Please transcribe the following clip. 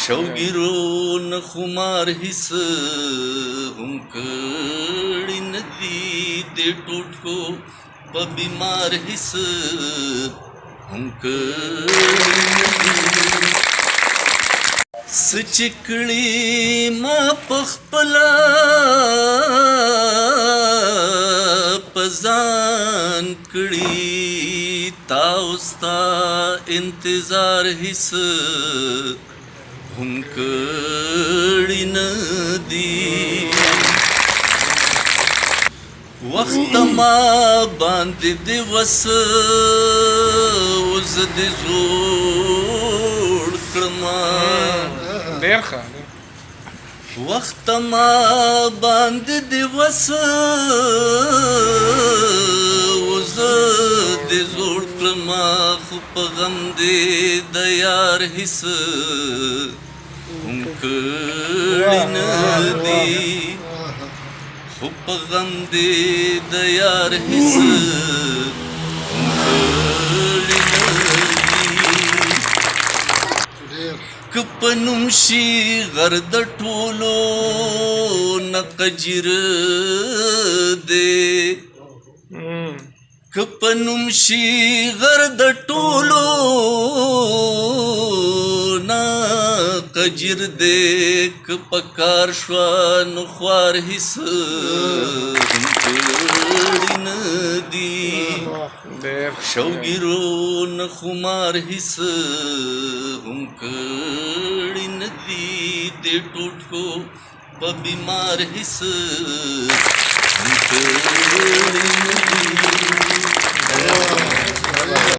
شوګیرو نه خمار هیڅ هم کړي نه دي د ټوټکو په بیمار هیڅ هم کړي نه دي څه چې کړي ما په خپله په ځان کړي تا او ستا انتظار هیڅ هم کړي نه دي وخت ما باندې د وس اوس د زوړ کړما ډېر ښه وخت ما باندې د وس اوس د زوړ کړما خو په غم دې د یار هیڅ هم کړي نه دي خو په غم دې د یار هیڅ هم کړي نه دي که په نوم شي غر د ټولو نه قجر دی که په نوم شي غر د ټولو نه قجر دی که په کار شوه نو خوار هیڅ هم کړي نه دي شوګیرو نه خمار هیڅ هم کړي نه دي د ټوټکو په بیمار هیڅ هم کړي نه دي